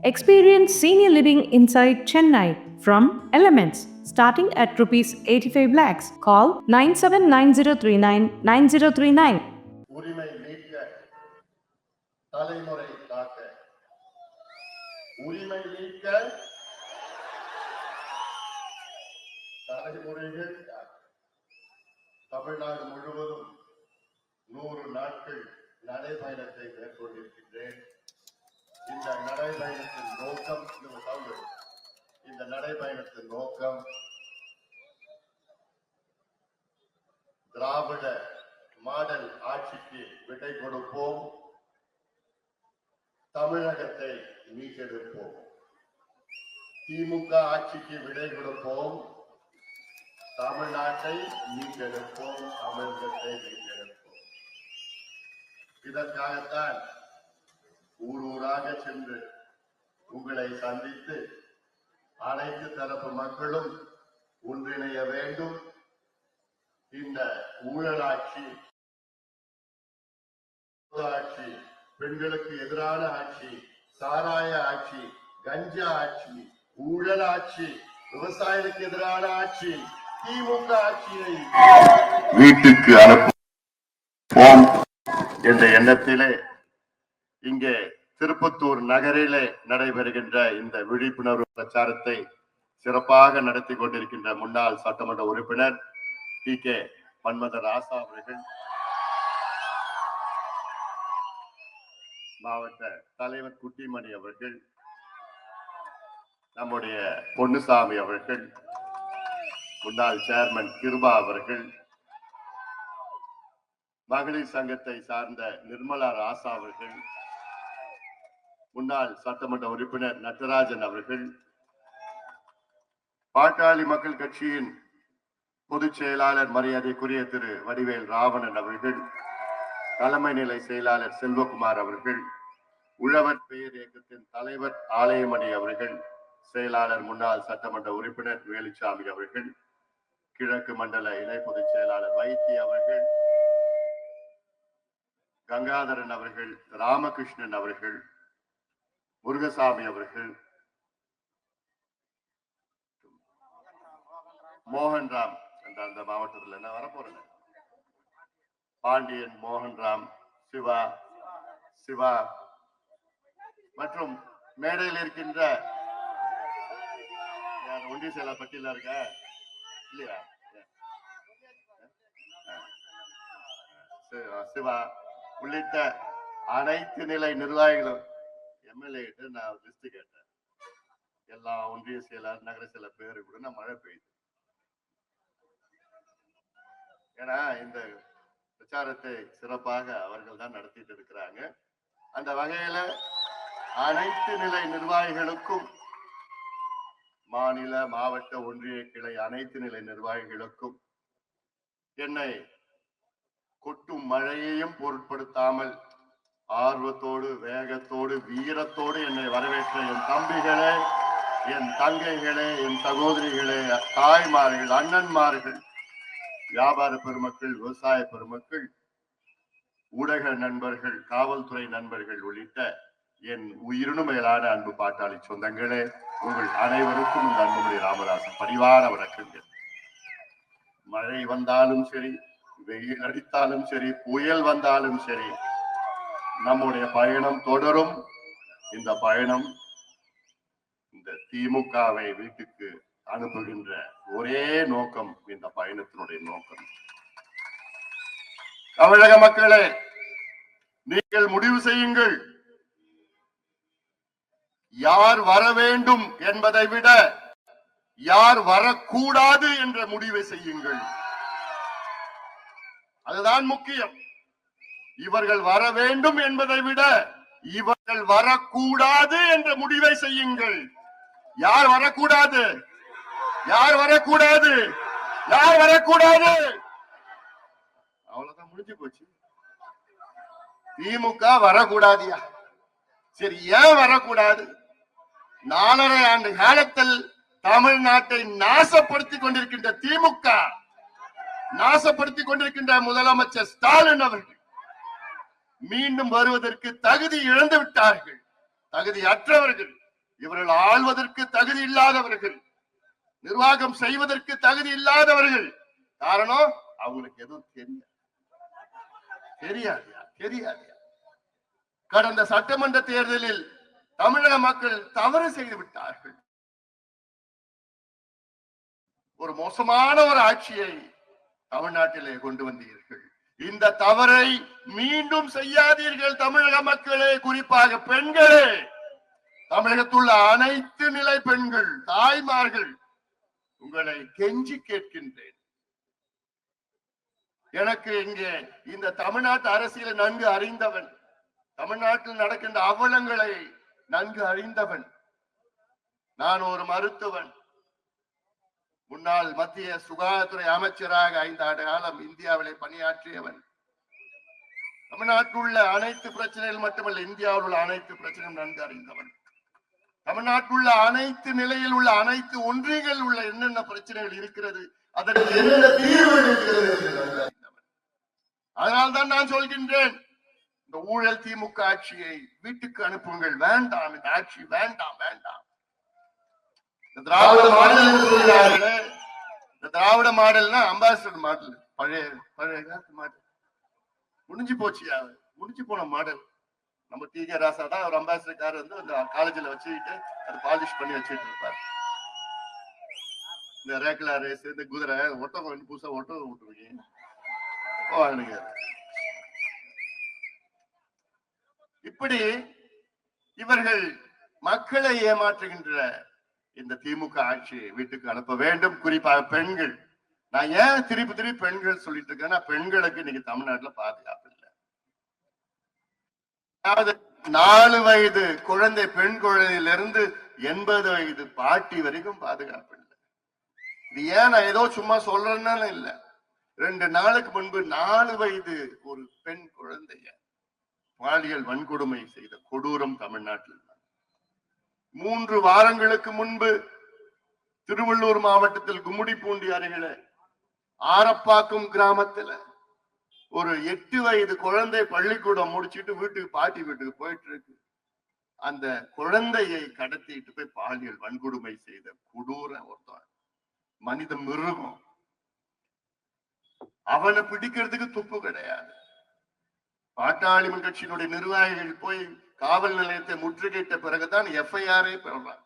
Experience senior living inside Chennai from Elements starting at rupees 85 lakhs. Call 9790399039. உரிமை மீட்க தலைமுறை காக்க உரிமை மீட்க தலைமுறைகள் தமிழ்நாடு முழுவதும் 100 நாட்கள் நடைபயணத்தை மேற்கொண்டிருக்கின்றேன். இந்த நடைபயணத்தின் நோக்கம் திராவிட மாடல் ஆட்சிக்கு விடை கொடுப்போம், தமிழகத்தை மீட்டெடுப்போம். திமுக ஆட்சிக்கு விடை கொடுப்போம், தமிழ்நாட்டை மீட்டெடுப்போம், தமிழகத்தை மீட்டெடுப்போம். இதற்காகத்தான் ஊராக சென்று உங்களை சந்தித்து அனைத்து தரப்பு மக்களும் ஒன்றிணைய வேண்டும். இந்த ஊழலாட்சி, பெண்களுக்கு எதிரான ஆட்சி, சாராய ஆட்சி, கஞ்சா ஆட்சி, ஊழல் ஆட்சி, விவசாயிகளுக்கு எதிரான ஆட்சி, திமுக ஆட்சியை வீட்டுக்கு அனுப்புவோம் என்ற எண்ணத்திலே இங்கே திருப்பத்தூர் நகரிலே நடைபெறுகின்ற இந்த விழிப்புணர்வு பிரச்சாரத்தை சிறப்பாக நடத்தி கொண்டிருக்கின்ற முன்னாள் சட்டமன்ற உறுப்பினர் டி.கே. மன்மத ராசா அவர்கள், மாவட்ட தலைவர் குட்டிமணி அவர்கள், நம்முடைய பொன்னுசாமி அவர்கள், முன்னாள் சேர்மன் கிருபா அவர்கள், மகளிர் சங்கத்தை சார்ந்த நிர்மலா ராசா அவர்கள், முன்னாள் சட்டமன்ற உறுப்பினர் நட்டராஜன் அவர்கள், பாட்டாளி மக்கள் கட்சியின் பொதுச் செயலாளர் மரியாதைக்குரிய திரு வடிவேல் ராவணன் அவர்கள், தலைமை நிலை செயலாளர் செல்வகுமார் அவர்கள், உழவர் பெயர் இயக்கத்தின் தலைவர் ஆலயமணி அவர்கள், செயலாளர் முன்னாள் சட்டமன்ற உறுப்பினர் வேலுச்சாமி அவர்கள், கிழக்கு மண்டல இணை பொதுச் செயலாளர் வைத்தி அவர்கள், கங்காதரன் அவர்கள், ராமகிருஷ்ணன் அவர்கள், முருகசாமி அவர்கள், மோகன்ராம் அந்த மாவட்டத்தில் என்ன வரப்போறேன், பாண்டியன், மோகன்ராம், சிவா மற்றும் மேடையில் இருக்கின்ற ஒன்றிய செயலர் பட்டியல இருக்க இல்லையா, சிவா உள்ளிட்ட அனைத்து நிலை நிர்வாகிகளும், எம்எல்ஏ கிட்ட நான் லிஸ்ட் கேட்டேன். எல்லா ஒன்றிய செயலர் நகர செயலர் பேரு கூட நான் மழை பெய்யுது. ஏன்னா இந்த பிரச்சாரத்தை சிறப்பாக அவர்கள் தான் நடத்திட்டு இருக்கிறாங்க. அந்த வகையில அனைத்து நிலை நிர்வாகிகளுக்கும், மாநில மாவட்ட ஒன்றிய கிளை அனைத்து நிலை நிர்வாகிகளுக்கும் என்னை கொட்டும் மழையையும் பொருட்படுத்தாமல் ஆர்வத்தோடு, வேகத்தோடு, வீரத்தோடு என்னை வரவேற்ற என் தம்பிகளே, என் தங்கைகளே, என் சகோதரிகளே, தாய்மார்கள், அண்ணன்மார்கள், வியாபார பெருமக்கள், விவசாய பெருமக்கள், ஊடக நண்பர்கள், காவல்துறை நண்பர்கள் உள்ளிட்ட என் உயிரினும் மேலான அன்பு பாட்டாளி சொந்தங்களே, உங்கள் அனைவருக்கும் இந்த அன்புமணி ராமதாசன் பரிவார வணக்கங்கள். மழை வந்தாலும் சரி, வெயில் அடித்தாலும் சரி, புயல் வந்தாலும் சரி, நம்முடைய பயணம் தொடரும். இந்த பயணம் இந்த திமுகவை வீட்டுக்கு அனுப்புகின்ற ஒரே நோக்கம், இந்த பயணத்தினுடைய நோக்கம். தமிழக மக்களே, நீங்கள் முடிவு செய்யுங்கள். யார் வர வேண்டும் என்பதை விட யார் வரக்கூடாது என்ற முடிவை செய்யுங்கள். அதுதான் முக்கியம். இவர்கள் வர வேண்டும் என்பதை விட இவர்கள் வரக்கூடாது என்ற முடிவை செய்யுங்கள். யார் வரக்கூடாது? யார் வரக்கூடாது? யார் வரக்கூடாது? அவ்வளவுதான், முடிஞ்சு போச்சு. திமுக வரக்கூடாதியா? சரி, ஏன் வரக்கூடாது? 4.5 ஆண்டு காலத்தில் தமிழ்நாட்டை நாசப்படுத்திக் கொண்டிருக்கின்ற திமுக, நாசப்படுத்திக் கொண்டிருக்கின்ற முதலமைச்சர் ஸ்டாலின் அவர்கள் மீண்டும் வருவதற்கு தகுதி இழந்து விட்டார்கள். தகுதி அற்றவர்கள். இவர்கள் ஆள்வதற்கு தகுதி இல்லாதவர்கள், நிர்வாகம் செய்வதற்கு தகுதி இல்லாதவர்கள். காரணம் அவங்களுக்கு எதுவும் தெரியாது. கடந்த சட்டமன்ற தேர்தலில் தமிழக மக்கள் தவறு செய்து விட்டார்கள். ஒரு மோசமான ஒரு ஆட்சியை தமிழ்நாட்டிலே கொண்டு வந்தீர்கள். இந்த தவறை மீண்டும் செய்யாதீர்கள் தமிழக மக்களே, குறிப்பாக பெண்களே. தமிழகத்துள்ள அனைத்து நிலை பெண்கள், தாய்மார்கள், உங்களை கெஞ்சி கேட்கின்றேன். எனக்கு இங்கே இந்த தமிழ்நாட்டு அரசியலை நன்கு அறிந்தவன், தமிழ்நாட்டில் நடக்கின்ற அவலங்களை நன்கு அறிந்தவன். நான் ஒரு மருத்துவன், முன்னாள் மத்திய சுகாதாரத்துறை அமைச்சராக 5 ஆண்டு காலம் இந்தியாவிலே பணியாற்றியவன். தமிழ்நாட்டில் உள்ள அனைத்து பிரச்சனைகள் மட்டுமல்ல, இந்தியாவில் உள்ள அனைத்து பிரச்சனையும் நன்கு அறிந்தவன். தமிழ்நாட்டில் உள்ள அனைத்து நிலையில் உள்ள அனைத்து ஒன்றியங்கள் உள்ள என்னென்ன பிரச்சனைகள் இருக்கிறது, அதற்கு என்னென்ன தீர்வுகள் இருக்கிறது. அதனால்தான் நான் சொல்கின்றேன், இந்த ஊழல் திமுக ஆட்சியை வீட்டுக்கு அனுப்புங்கள். வேண்டாம், இந்த ஆட்சி வேண்டாம். இந்த திராவிட மாடல் சொல்கிறார்களே, இந்த திராவிட மாடல்னா அம்பாசிடர் மாடல், பழைய மாடல் முடிஞ்சு போச்சியா, முடிஞ்சு போன மாடல். நம்ம டி கே ராசா தான் ஒரு அம்பாசிடர் கார் வந்து அந்த காலேஜ்ல வச்சுக்கிட்டு அது பாலிஷ் பண்ணி வச்சுட்டு இருப்பார். இந்த ரேக்லா ரேஸ், இந்த குதிரை ஒட்டகம் புதுசா ஒட்டகம் விட்டுருக்கீங்க. இப்படி இவர்கள் மக்களை ஏமாற்றுகின்ற இந்த திமுக ஆட்சியை வீட்டுக்கு அனுப்ப வேண்டும். குறிப்பாக பெண்கள். நான் ஏன் திருப்பி பெண்கள் சொல்லிட்டு இருக்கேன்னா, பெண்களுக்கு இன்னைக்கு தமிழ்நாட்டுல பாதுகாப்பு இல்லை. அதாவது 4 வயது குழந்தை, பெண் குழந்தையிலிருந்து 80 வயது பாட்டி வரைக்கும் பாதுகாப்பு இல்லை. இது ஏன் நான் ஏதோ சும்மா சொல்றேன்னு இல்ல. 2 நாளுக்கு முன்பு 4 வயது ஒரு பெண் குழந்தைய பாலியல் வன்கொடுமை செய்த கொடூரம் தமிழ்நாட்டில். 3 வாரங்களுக்கு முன்பு திருவள்ளூர் மாவட்டத்தில் கும்மிடிப்பூண்டி அருகில ஆரப்பாக்கம் கிராமத்துல ஒரு 8 வயது குழந்தை பள்ளிக்கூடம் முடிச்சுட்டு பாட்டி வீட்டுக்கு போயிட்டு இருக்கு. அந்த குழந்தையை கடத்திட்டு போய் பாலியல் வன்கொடுமை செய்த கொடூர ஒருத்தன், மனித மிருகம். அவனை பிடிக்கிறதுக்கு துப்பு கிடையாது. பாட்டாளி கட்சியினுடைய நிர்வாகிகள் போய் காவல் நிலையத்தை முற்றுகையிட்ட பிறகுதான் எஃப்ஐஆரை பெறலாம்.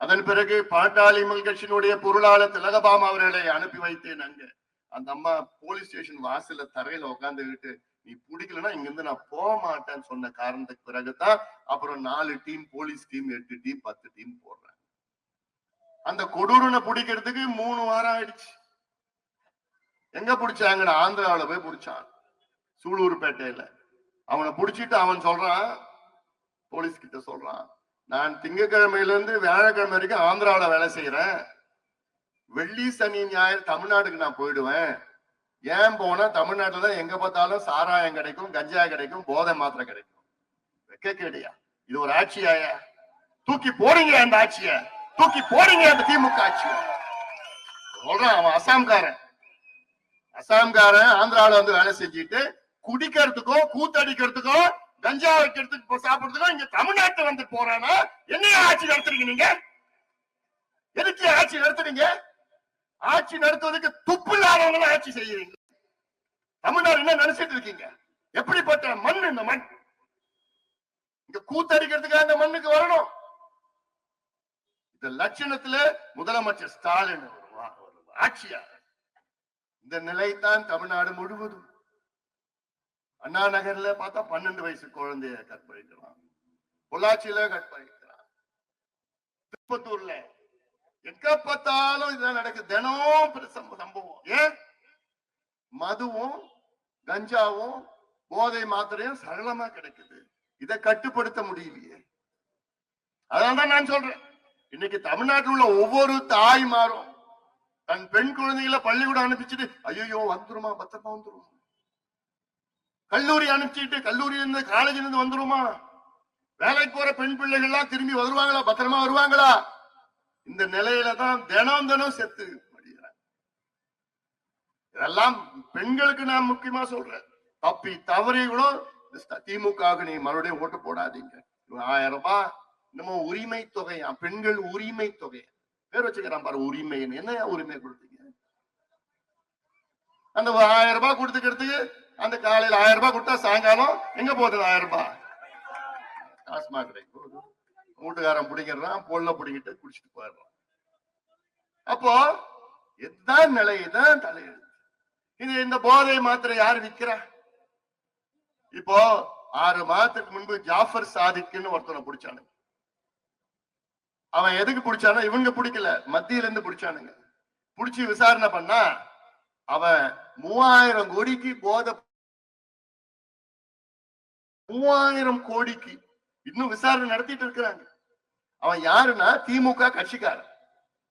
அதன் பிறகு பாட்டாளி கட்சியினுடைய பொருளாளர் திலகபாமா அவர்களை அனுப்பி வைத்தேன். அங்க அந்த அம்மா போலீஸ் ஸ்டேஷன் வாசல்ல தரையில உட்காந்துக்கிட்டு, நீ பிடிக்கலன்னா இங்க இருந்து நான் போக மாட்டேன்னு சொன்ன காரணத்துக்கு பிறகுதான் அப்புறம் 4 team, police team, 8 team, 10 team போடுறாங்க. அந்த கொடூரனை பிடிக்கிறதுக்கு 3 வாரம் ஆயிடுச்சு. எங்க பிடிச்சாங்கன்னு ஆந்திராவில போய் பிடிச்சான், சூலூர்பேட்டையில. அவனை பிடிச்சிட்டு அவன் சொல்றான், போலீஸ் கிட்ட சொல்றான், நான் திங்கட்கிழமையில இருந்து வியாழக்கிழமை வரைக்கும் ஆந்திராவில வேலை செய்யறேன். வெள்ளி சனி ஞாயிறு தமிழ்நாட்டுக்கு நான் போயிடுவேன். ஏன் போனா தமிழ்நாட்டுல தான் எங்க பார்த்தாலும் சாராயம் கிடைக்கும், கஞ்சா கிடைக்கும், போதை மாத்திரை கிடைக்கும். வெக்க கேடியா, இது ஒரு ஆட்சியாயா? தூக்கி போறீங்க அந்த ஆட்சிய, தூக்கி போறீங்க அந்த திமுக ஆட்சிய. சொல்றான் அவன் அசாம்காரன் ஆந்திராவில வந்து வேலை செஞ்சுட்டு குடிக்கிறதுக்கும் கூத்தடிக்கிறதுக்கும் கஞ்சா வைக்கிறதுக்கு சாப்பிடுறதுக்கும் இங்க தமிழ்நாட்டு வந்து போறானா? என்ன ஆட்சி நடத்துறீங்க நீங்க? எதுக்கு ஆட்சி நடத்துறீங்க? ஆட்சி நடத்துவதற்கு துப்பு இல்லாதவங்க ஆட்சி செய்யறீங்க. தமிழ்நாடு என்ன நினைச்சிட்டு இருக்கீங்க? எப்படிப்பட்ட மண் இந்த மண்? இங்க கூத்தடிக்கிறதுக்கு அந்த மண்ணுக்கு வரணும். இந்த லட்சணத்துல முதலமைச்சர் ஸ்டாலின் ஆட்சியார். இந்த நிலைத்தான் தமிழ்நாடு முழுவதும். அண்ணா நகர்ல பார்த்தா 12 வயசு குழந்தைய கற்பழிக்கிறான், பொள்ளாச்சியில கற்பழிக்கிறான், திருப்பத்தூர்ல எங்க பார்த்தாலும் இதெல்லாம் நடக்குது. தினம் சம்பவம். ஏன்? மதுவும் கஞ்சாவும் போதை மாத்திரையும் சரளமா கிடைக்குது. இதை கட்டுப்படுத்த முடியலையே. அதனால்தான் நான் சொல்றேன், இன்னைக்கு தமிழ்நாட்டில் உள்ள ஒவ்வொரு தாய்மாரும் தன் பெண் குழந்தைகளை பள்ளிக்கூடம் அனுப்பிச்சுட்டு ஐயோ வந்துருமா, பத்திரமா வந்துருமா, கல்லூரி அனுப்பிச்சுட்டு கல்லூரியில இருந்து காலேஜ்ல இருந்து வந்துருமா, வேலைக்கு போற பெண் பிள்ளைகள்லாம் திரும்பி வருவாங்களா, பத்திரமா வருவாங்களா? இந்த நிலையில தான் தினம் செத்து மடிகிறாங்க. இதெல்லாம் பெண்களுக்கு நான் முக்கியமா சொல்றேன். தப்பி தவறி கூட திமுக நீ மறுபடியும் ஓட்டு போடாதீங்க. 1000 ரூபாய் நம்ம உரிமை தொகையா, பெண்கள் உரிமை தொகை பேர் வச்சுக்கிறான் பாரு, உரிமை. என்ன உரிமை கொடுத்தீங்க? அந்த 1000 ரூபாய் கொடுத்துக்கிறதுக்கு அந்த காலையில 1000 ரூபாய் கொடுத்தா சாயங்காலம் எங்க போகுது 1000 ரூபாய்? டாஸ்மாக் கடைக்கு போகுது. வீட்டுக்காரன் பிடிக்கிறான், பொருளை பிடிக்கிட்டு குடிச்சிட்டு போயிடுறான். அப்போ இதுதான் நிலை, இதுதான் தலையெழுத்து. இது இந்த போதை மாத்திரை யாரு விற்கிறா? இப்போ 6 மாதத்துக்கு முன்பு ஜாஃபர் சாதிக்குன்னு ஒருத்தனை பிடிச்சானுங்க. அவன் எதுக்கு பிடிச்சானோ, இவங்க பிடிக்கல, மத்தியில இருந்து பிடிச்சானுங்க. பிடிச்சி விசாரணை பண்ணா அவன் 3000 கோடிக்கு போதை, 3000 கோடிக்கு இன்னும் விசாரணை நடத்திட்டு இருக்கிறாங்க. அவன் யாருன்னா திமுக கட்சிக்காரன்,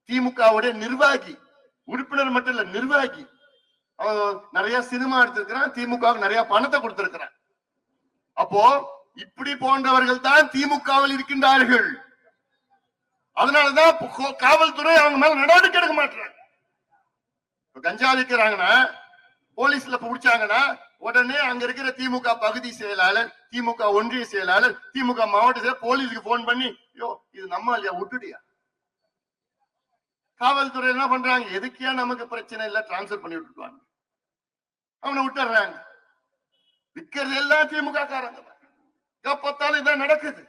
திமுகவுடைய நிர்வாகி, உறுப்பினர் மட்டும் இல்ல, நிர்வாகி. அவன் நிறைய சினிமா எடுத்திருக்கிறான், திமுக நிறைய பணத்தை கொடுத்திருக்கிறான். அப்போ இப்படி போன்றவர்கள் தான் திமுகவில் இருக்கின்றார்கள். அதனாலதான் காவல்துறை அவங்க மேல நடவடிக்கை எடுக்க மாட்டாங்க. கஞ்சா விற்கிறாங்கன்னா, போலீஸ்ல பிடிச்சாங்கன்னா உடனே அங்க இருக்கிற திமுக பகுதி செயலாளர், திமுக ஒன்றிய செயலாளர், திமுக மாவட்ட செயலாளர் போலீஸுக்கு போன் பண்ணி, யோ இது நம்ம இல்லையா, விட்டுடியா. காவல்துறை என்ன பண்றாங்க, எதுக்கியா நமக்கு பிரச்சனை இல்ல, டிரான்ஸ்பர் பண்ணி விட்டுருவாங்க, அவனை விட்டுறாங்க. விற்கிறது எல்லாம் திமுக காரங்க. பார்த்தாலும் இதான் நடக்குது.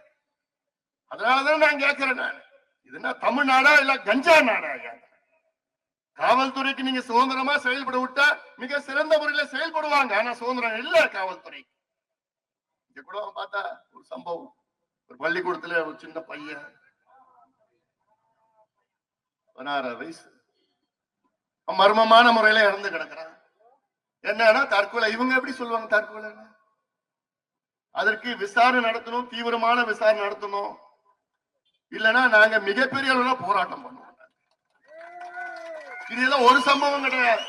அதனாலதான் நான் கேட்கிறேன், நான் இதுனா தமிழ்நாடா இல்ல கஞ்சா நாடா? காவல்துறைக்கு நீங்க சுதந்திரமா செயல்பட விட்டா மிக சிறந்த முறையில் செயல்படுவாங்க. ஆனா சுதந்திரம் இல்ல காவல்துறை. இங்க கூட பார்த்தா ஒரு சம்பவம், ஒரு பள்ளிக்கூடத்துல ஒரு சின்ன பையன் 16 வயசு மர்மமான முறையில இறந்து கிடக்குறான். என்னன்னா தற்கொலை. இவங்க எப்படி சொல்லுவாங்க தற்கொலை? அதற்கு விசாரணை நடத்தணும், தீவிரமான விசாரணை நடத்தணும். இல்லைன்னா நாங்க மிகப்பெரிய அளவுல போராட்டம் பண்ணுவோம். இதெல்லாம் ஒரு சம்பவம் கிடையாது.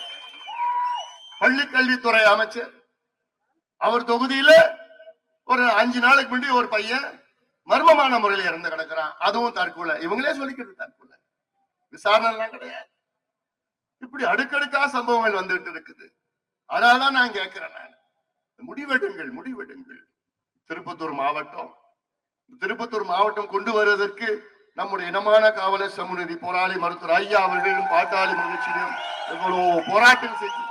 பள்ளி கல்வித்துறை அமைச்சர் அவர் தொகுதியில ஒரு 5 நாளுக்கு முன்னாடி ஒரு பையன் மர்மமான முறையில் இறந்து கிடக்கிறான், அதுவும் தற்கொலை. இவங்களே சொல்லிக்கிறது தற்கொலை, விசாரணை எல்லாம் கிடையாது. இப்படி அடுக்கடுக்கா சம்பவங்கள் வந்துட்டு இருக்குது. அதனாலதான் நான் கேட்கிறேன், நான் முடிவெடுங்கள், முடிவெடுங்கள். திருப்பத்தூர் மாவட்டம் கொண்டு வருவதற்கு நம்முடைய இனமான காவலர் சமூகநீதி போராளி மருத்துவர் ஐயா அவர்களும் பாட்டாளி மகிழ்ச்சியும் எவ்வளவு போராட்டம் செய்து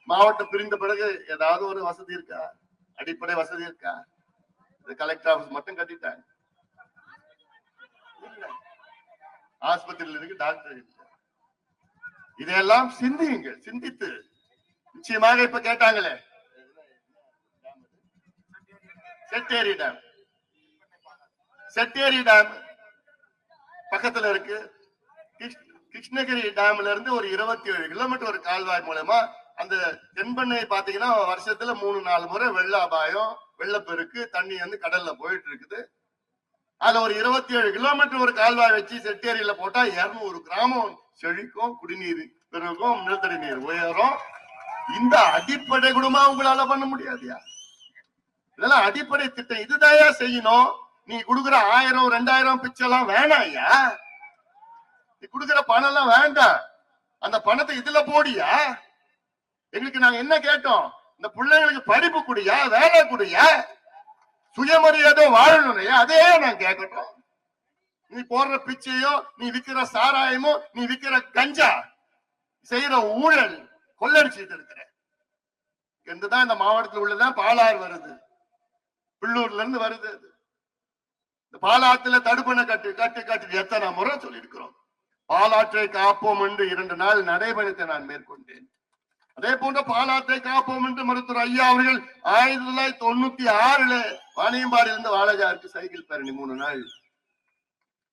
மாவட்டம் பிரிந்த பிறகு ஏதாவது ஒரு வசதி இருக்கா? அடிப்படை வசதி இருக்கா? கலெக்டர் ஆபீஸ் மட்டும் கட்டிட்டாங்க, ஆஸ்பத்திரியில் இருக்கு டாக்டர் இல்லை. இதையெல்லாம் சிந்தியுங்கள், சிந்தித்து நிச்சயமாக இப்ப கேட்டாங்களே செட்டேரி டேம் பக்கத்துல இருக்கு. கிருஷ்ணகிரி டேம்ல இருந்து ஒரு 27 கிலோமீட்டர் ஒரு கால்வாய் மூலமா அந்த தென்பெண்ணை பாத்தீங்கன்னா வருஷத்துல 3-4 முறை வெள்ள அபாயம், வெள்ளப்பெருக்கு, தண்ணி வந்து கடல்ல போயிட்டு இருக்குது. அதுல ஒரு 27 கிலோமீட்டர் ஒரு கால்வாய் வச்சு செட்டேரியில போட்டா 200 கிராமம் செழிக்கும், குடிநீர் பெருகும், நிலத்தடி நீர் உயரும். இந்த அடிப்படை குடும்பமா உங்களால பண்ண முடியாதுயா. இதெல்லாம் அடிப்படை திட்டம், இதுதாயா செய்யணும். நீ கொடுக்குற 1000-2000 பிச்செல்லாம் வேணாம் ஐயா. நீ கொடுக்குற பணம் எல்லாம் வேண்டாம். அந்த பணத்தை இதுல போடியா. எங்களுக்கு நாங்க என்ன கேட்டோம், இந்த பிள்ளைங்களுக்கு படிப்பு குடியா, வேலை குடியா, சுயமரியாதை வாழணும், அதே நான் கேட்கட்டும். நீ போடுற பிச்சையோ, நீ விற்கிற சாராயமோ, நீ விற்கிற கஞ்சா, செய்யற ஊழல், கொள்ளடிச்சுட்டு இருக்கிற என்றுதான் இந்த மாவட்டத்தில் உள்ளதான் பாலாறு வருது, பில்லூர்ல இருந்து வருது. இந்த பாலாற்றுல தடுப்பணை கட்டு எத்தனை முறை சொல்லி இருக்கிறோம். பாலாற்றை காப்போம் என்று 2 நாள் நடைபயணத்தை நான் மேற்கொண்டேன். அதே போன்ற பாலாற்றை காப்போம் என்று மருத்துவர் ஐயா அவர்கள் 1996 வாணியம்பாடியிலிருந்து வாழஜாருக்கு சைக்கிள் பேரணி 3 நாள்.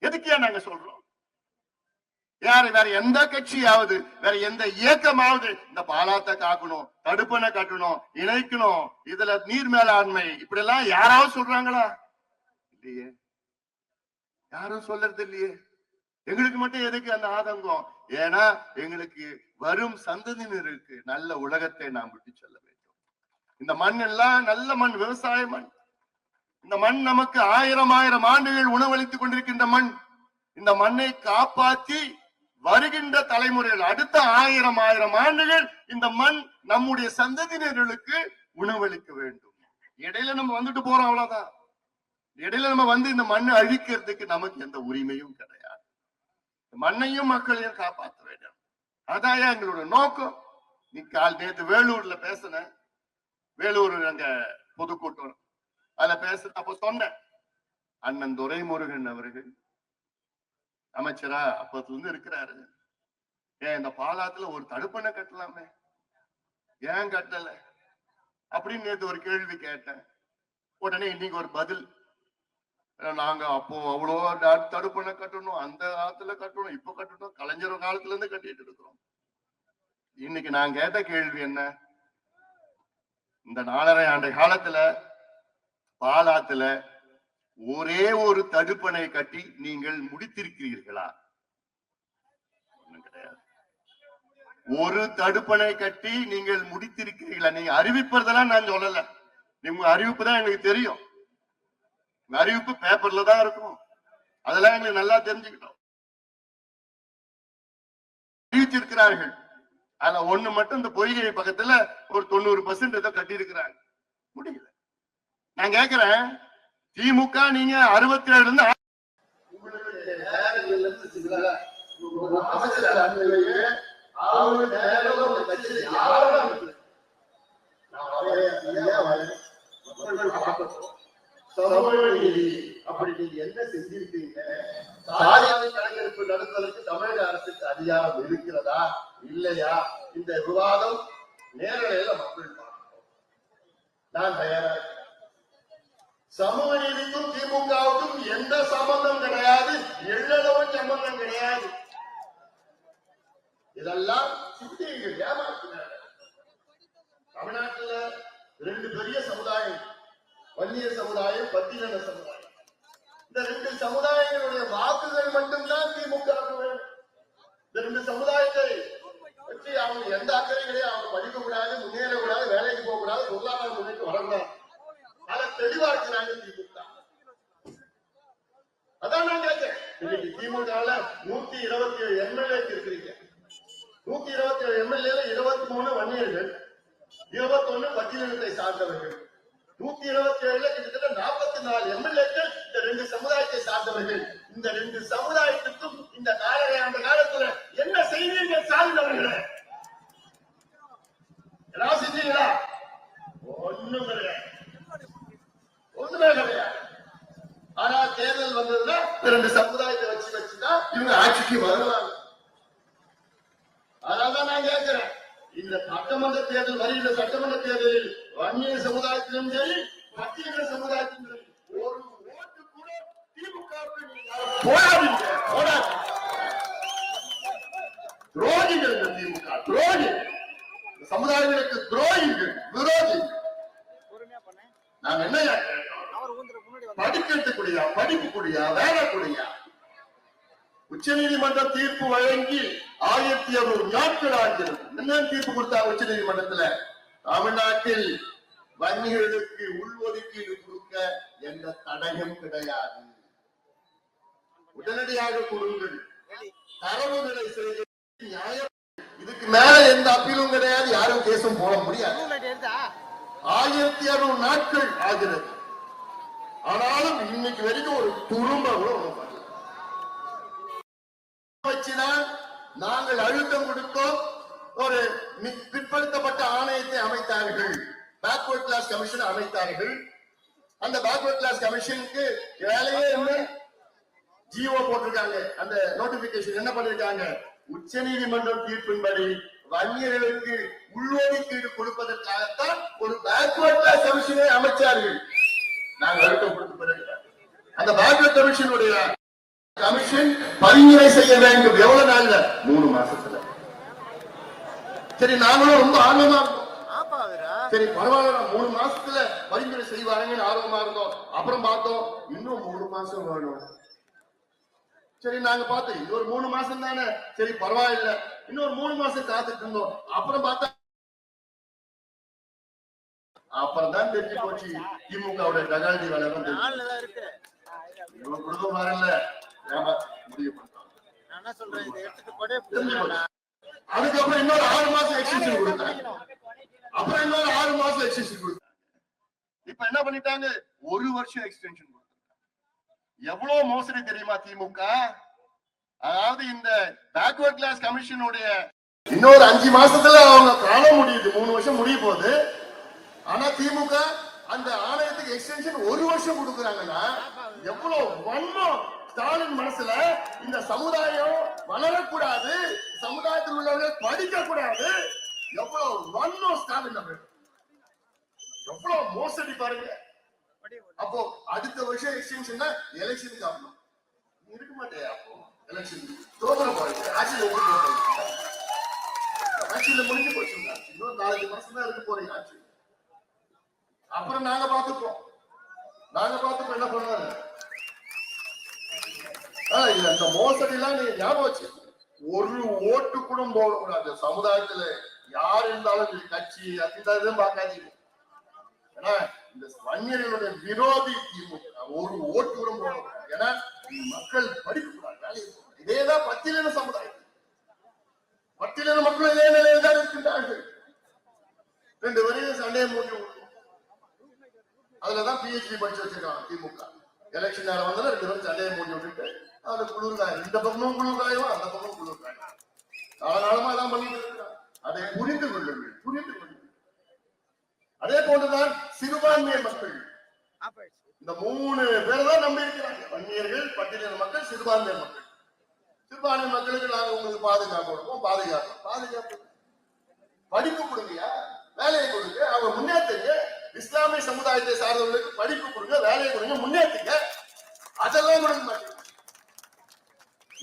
எதுக்கியா நாங்க சொல்றோம்? யாரு வேற எந்த கட்சியாவது, வேற எந்த இயக்கமாவது இந்த பாலாத்தை காக்கணும், தடுப்பணை கட்டணும், இணைக்கணும், இதுல நீர் மேலாண்மை இப்படி எல்லாம் யாராவது சொல்றாங்களா? இல்லையே, யாரும் சொல்றது இல்லையே. எங்களுக்கு மட்டும் எதுக்கு அந்த ஆதங்கம்? ஏன்னா எங்களுக்கு வரும் சந்ததியினருக்கு நல்ல உலகத்தை நாம் விட்டு செல்ல வேண்டும். இந்த மண் எல்லாம் நல்ல மண், விவசாய மண். இந்த மண் நமக்கு 1000 ஆண்டுகள் உணவளித்துக் கொண்டிருக்கின்ற மண். இந்த மண்ணை காப்பாற்றி வருகின்ற தலைமுறைகள் அடுத்த 1000 ஆண்டுகள் இந்த மண் நம்முடைய சந்ததியினர்களுக்கு உணவளிக்க வேண்டும். இடையில நம்ம வந்துட்டு போறோம், அவ்வளவுதான். இடையில நம்ம வந்து இந்த மண்ணை அழிக்கிறதுக்கு நமக்கு எந்த உரிமையும் கிடையாது. மண்ணையும் மக்களையும் காப்பாற்ற வேண்டும். அதான் எங்களோட நோக்கம். நீ நேற்று வேலூர்ல பேசின, வேலூர் அங்க பொதுக்கூட்டம் அதுல பேச அப்ப சொன்ன அண்ணன் துரைமுருகன் அவர்கள் அமைச்சரா அப்பத்துல இருந்து இருக்கிறாரு. ஏன் இந்த பாலாத்துல ஒரு தடுப்பணை கட்டலாமே, ஏன் கட்டல அப்படின்னு நேற்று ஒரு கேள்வி கேட்டேன். உடனே இன்னைக்கு ஒரு பதில், நாங்க அப்போ அவ்வளோ தடுப்பணை கட்டணும், அந்த காலத்துல கட்டணும், இப்ப கட்டணும், கலைஞர் காலத்துல இருந்து கட்டிட்டு இருக்கிறோம். இன்னைக்கு நான் கேட்ட கேள்வி என்ன, இந்த 4.5 ஆண்டு காலத்துல பாலாத்துல ஒரே ஒரு தடுப்பணை கட்டி நீங்கள் முடித்திருக்கிறீர்களா? கிடையாது. ஒரு தடுப்பணை கட்டி நீங்கள் முடித்திருக்கிறீர்களா? நீங்க அறிவிப்பதெல்லாம் நான் சொல்லல, நீங்க அறிவிப்பு தான் எங்களுக்கு தெரியும். அறிவிப்பு பேப்பர்ல தான் இருக்கும், அதெல்லாம் எங்களுக்கு நல்லா தெரிஞ்சுக்கிட்டோம். அறிவிச்சிருக்கிறார்கள். அதுல ஒண்ணு மட்டும் இந்த பொய்கை பக்கத்துல ஒரு 90% ஏதோ கட்டி இருக்கிறாங்க, முடியல. நான் கேக்குறேன், திமுக நீங்க 67 இருந்து அப்படி நீங்க என்ன செஞ்சிருக்கீங்க? சாதியாவை கணக்கெடுப்பு நடத்துவதற்கு தமிழக அரசுக்கு அதிகாரம் இருக்கிறதா இல்லையா? இந்த விவாதம் நேரலையில மக்கள் பார்க்கணும். நான் தயாரா இருக்கேன். சமூக நீதிக்கும் திமுகவுக்கும் எந்த சம்பந்தம் கிடையாது, எள்ளளவும் சம்பந்தம் கிடையாது. இதெல்லாம் சித்திகள் ஏமாற்றினார். தமிழ்நாட்டில் 2 பெரிய சமுதாயம், வன்னியர் சமுதாயம், பட்டியலின சமுதாயம். இந்த 2 சமுதாயங்களுடைய வாக்குகள் மட்டும்தான் திமுக வேண்டும். இந்த 2 சமுதாயத்தை பற்றி அவங்க எந்த அக்கறை கிடையாது. அவங்க படிக்க கூடாது, முன்னேற கூடாது, வேலைக்கு போக கூடாது, பொருளாதார முன்னேற்றம் வரக்கூடாது. அதை தெளிவா இருக்கிறாங்க திமுக. அதான் நான் கேட்கிறேன், இன்னைக்கு திமுகல 127 எம்எல்ஏக்கு இருக்கிறீங்க. 127 எம்எல்ஏ 23 வன்னியர்கள், 21 பட்டியலினத்தை சார்ந்தவர்கள். 127 கிட்டத்தட்ட 44 எம்எல்ஏக்கள் இந்த 2 சமுதாயத்தை சார்ந்தவர்கள். இந்த 2 சமுதாயத்துக்கும் இந்த 4.5 ஆண்டு காலத்துல என்ன செய்வீர்கள்? சார்ந்தவர்களே எல்லாம் செஞ்சீங்களா? ஒண்ணும் கிடையாது, ஒண்ணுமே கிடையாது. ஆனா தேர்தல் வந்ததுன்னா 2 சமுதாயத்தை வச்சுதான் இவங்க ஆட்சிக்கு வருவாங்க. அதனாலதான் நான் கேட்கிறேன், இந்த சட்டமன்ற தேர்தல் வருகின்ற சட்டமன்ற தேர்தலில் வன்னிய சமுதாயத்திலும் சரி, பட்டியலின சமுதாயத்திலும் சரி, ஒரு ஓட்டு கூட திமுகவுக்கு போடாதீங்க. துரோகிகள் திமுக, துரோகி சமுதாயங்களுக்கு துரோகிகள், விரோதி. நாங்க என்ன படிக்கட்டுக்கூடியா, படிப்பு கூடியா, வேலை கூடியா? உச்ச நீதிமன்ற தீர்ப்பு வழங்கி 1600 நாட்கள் ஆகிறது. என்ன தீர்ப்பு கொடுத்தாங்க உச்ச நீதிமன்றத்துல? தமிழ்நாட்டில் வன்னியர்களுக்கு உள்ஒதுக்கீடு கொடுக்க எந்த தடையும் கிடையாது, உடனடியாக கொடுங்கள், தரவுகளை செய்து நியாயம். இதுக்கு மேல எந்த அப்பீலும் கிடையாது, யாரும் கேசும் போட முடியாது. 1600 நாட்கள் ஆகிறது. ஆனாலும் இன்னைக்கு வரைக்கும் ஒரு துரும்ப கூட வச்சுதான் நாங்கள் அழுத்தம் கொடுத்தோம். ஒரு பிற்படுத்தப்பட்ட ஆணையத்தை அமைத்தார்கள், பேக்வர்ட் கிளாஸ் கமிஷன் அமைத்தார்கள். அந்த பேக்வர்ட் கிளாஸ் கமிஷனுக்கு வேலையே இல்லை, ஜிஓ போட்டிருக்காங்க. அந்த நோட்டிபிகேஷன் என்ன பண்ணிருக்காங்க? உச்ச நீதிமன்றம் தீர்ப்பின்படி வன்னியர்களுக்கு உள்ஒதுக்கீடு கொடுப்பதற்காகத்தான் ஒரு பேக்வர்ட் கிளாஸ் கமிஷனை அமைச்சார்கள். நாங்கள் அழுத்தம் கொடுத்த பிறகு அந்த பேக்வர்ட் கமிஷனுடைய கமிஷன் பரிந்துரை செய்ய வேண்டும். எவ்வளவு நாள்ல? 3 மாசத்துல. சரி, நாங்களும் ரொம்ப ஆர்வமா இருந்தோம். சரி பரவாயில்ல, 3 மாசத்துல பரிந்துரை செய்வாங்கன்னு ஆர்வமா இருந்தோம். அப்புறம் பார்த்தோம் இன்னும் 3 மாசம் வேணும். சரி நாங்க பார்த்தோம் இன்னொரு 3 மாசம் தானே, சரி பரவாயில்ல, இன்னொரு 3 மாசம் காத்துட்டு இருந்தோம். அப்புறம் பார்த்தா அப்புறம் தான் தெரிஞ்சு போச்சு திமுகவுடைய தகாதி வளர்ந்து வரல. அதுக்கப்புறம் இன்னொரு 6 மாசம் எக்ஸ்டென்ஷன் கொடுத்தாங்க. அப்புறம் இன்னொரு 6 மாசம் எக்ஸ்டென்ஷன் கொடுத்தாங்க. இப்ப என்ன பண்ணிட்டாங்க? 1 வருஷம் எக்ஸ்டென்ஷன் கொடுத்தாங்க. எவ்வளவு மோசடி தெரியுமா திமுக? அதாவது இந்த பேக்வர்ட் கிளாஸ் கமிஷனுடைய இன்னொரு 5 மாசத்துல அவங்க காண முடியுது, 3 வருஷம் முடிய போகுது. ஆனா திமுக அந்த ஆணையத்துக்கு எக்ஸ்டென்ஷன் 1 வருஷம் கொடுக்குறாங்கன்னா எவ்வளவு வன்மம் ஸ்டாலின் மனசுல. இந்த சமுதாயம் வளரக்கூடாது, சமுதாயத்தில் உள்ளவர்கள் படிக்க கூடாது, எவ்வளவு வன்மம் ஸ்டாலின் அவர்கள், எவ்வளவு மோசடி பாருங்க. அப்போ அடுத்த வருஷம் எக்ஸ்டென்ஷன் எலெக்ஷனுக்கு ஆகணும், இருக்க மாட்டேன். அப்போ எலெக்ஷன் தோற்ற போறீங்க, ஆட்சியில முடிஞ்சு போச்சுங்க. இன்னும் 4 மாசம் தான் இருக்க போறீங்க ஆட்சி. அப்புறம் நாங்க பாத்துப்போம் என்ன பண்ணாரு. இந்த மோசடி எல்லாம் நீங்க ஞாபகம் வச்சு, ஒரு ஓட்டு கூட போடக்கூடாது. சமுதாயத்துல யார் இருந்தாலும் கட்சி அப்படிதான் பார்க்காதீங்க. ஏன்னா இந்த வன்னியர்களுடைய விரோதி திமுக, ஒரு ஓட்டு கூட போடக்கூடாது. ஏன்னா மக்கள் படிக்கக்கூடாது. இதேதான் பட்டியலின சமுதாயம், பட்டியலின மக்கள் இதே நிலையில் தான் இருக்கின்றார்கள். 2 வரையும் சண்டையை மூட்டி அதுலதான் PhD படிச்சு வச்சிருக்காங்க திமுக. எலெக்ஷன் நேரம் வந்தாலும் 2 பேரும் சண்டையை மூட்டி விட்டுட்டு அதுல குளிர்காயம், இந்த பக்கமும் குளிர்காயம், அந்த பக்கமும் குளிர்காயம், காலகாலமா எல்லாம் பண்ணிட்டு இருக்காங்க. அதை புரிந்து கொள்ளுங்கள். அதே போன்றுதான் சிறுபான்மை மக்கள், இந்த 3 பேர் தான் நம்பி இருக்கிறாங்க. வன்னியர்கள், பட்டியலின மக்கள், சிறுபான்மை மக்கள். சிறுபான்மை மக்களுக்கு நாங்க உங்களுக்கு பாதுகாப்பு கொடுப்போம். பாதுகாப்பு படிப்பு கொடுங்க, வேலையை கொடுங்க, அவங்க முன்னேற்றுங்க. இஸ்லாமிய சமுதாயத்தை சார்ந்தவர்களுக்கு படிப்பு கொடுங்க, வேலையை கொடுங்க, முன்னேற்றுங்க. அதெல்லாம் கொடுக்க மாட்டேங்க.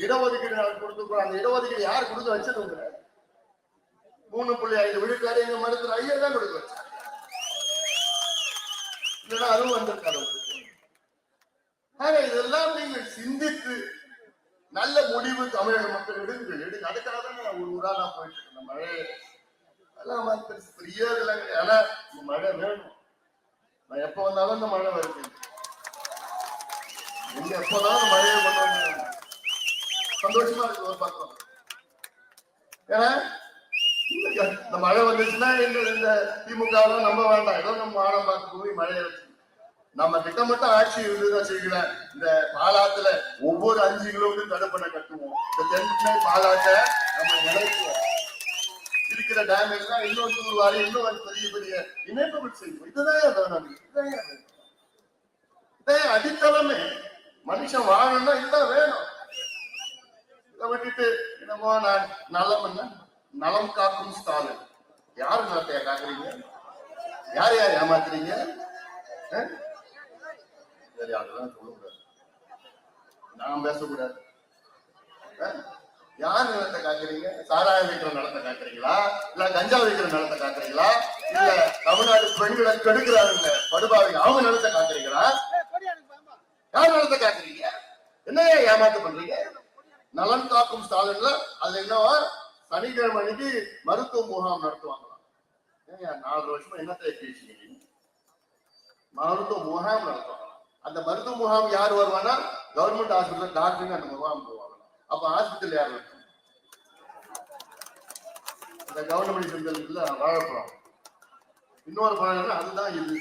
இடஒதுக்கீடு கொடுத்துருக்கோம். அந்த இடஒதுக்கீடு யார் கொடுக்க வச்சது? 3.5 விழுக்காடு எங்க மருத்துவர் ஐயர் தான் கொடுக்க வச்சாங்க. இல்லைன்னா அதுவும் வந்திருக்காரு. இதெல்லாம் நீங்கள் சிந்தித்து நல்ல முடிவு தமிழக மக்கள் எடுங்க. அதுக்காக தான் நான் ஒரு ஊரா நான் போயிட்டு இருக்கேன். மழை எல்லாம் பெரிய இல்லைங்க. ஆனா மழை வேணும். நான் எப்ப வந்தாலும் இந்த மழை வருது. நீங்க எப்போதான் மழையை கொண்டு வந்து சந்தோஷமா இருக்கு ஒரு பக்கம். ஏன்னா இந்த மழை வந்துச்சுன்னா இந்த திமுக நம்ப வேண்டாம். ஏதோ நம்ம ஆழம் பார்த்து போய் மழையை வச்சு நம்ம கிட்ட மட்டும் ஆட்சி இருந்துதான் செய்யல. இந்த பாலாத்துல ஒவ்வொரு 5 கிலோமீட்டர் தடுப்பணை கட்டுவோம். இந்த தென்னை பாலாட்ட நம்ம நினைப்போம். இருக்கிற டேம் எல்லாம் இன்னும் தூர்வாரி இன்னும் பெரிய இணைப்புகள் செய்வோம். இதுதான் இதான் அடித்தளமே. மனுஷன் வாழணும்னா இதுதான் வேணும். இதை விட்டுட்டு என்னமோ நான் நலம் காக்கும் ஸ்டாலின். யாரு நலத்தையா காக்குறீங்க? யார் ஏமாத்துறீங்க? அதெல்லாம் சொல்லக்கூடாது, நான் பேசக்கூடாது. யார் நிலத்தை காக்குறீங்க? சாராயம் வைக்கிற நிலத்தை காக்குறீங்களா? இல்ல கஞ்சா வைக்கிற நிலத்தை காக்குறீங்களா? இல்ல தமிழ்நாடு பெண்களை கெடுக்கிறாருங்க படுபாவிங்க, அவங்க நிலத்தை காக்குறீங்களா? யார் நிலத்தை காக்குறீங்க? என்ன ஏமாத்து பண்றீங்க? நலன் காக்கும் ஸ்டாலின்ல அதுல என்னவா சனிக்கிழமை அன்னைக்கு மருத்துவ முகாம் நடத்துவாங்களாம். 4 வருஷமா என்னத்தை பேசுறீங்க? மருத்துவ முகாம் நடத்துவாங்க. அந்த மருத்துவ முகாம் யார் வருவானா? கவர்மெண்ட் ஹாஸ்பிட்டல் டாக்டருங்க அந்த முகாம் போவாங்க. அப்ப ஹாஸ்பிட்டல் யார் இருக்கும்? இந்த கவர்மெண்ட் சென்டர்ல வாழப்போம். இன்னொரு பழம் அதுதான் இது.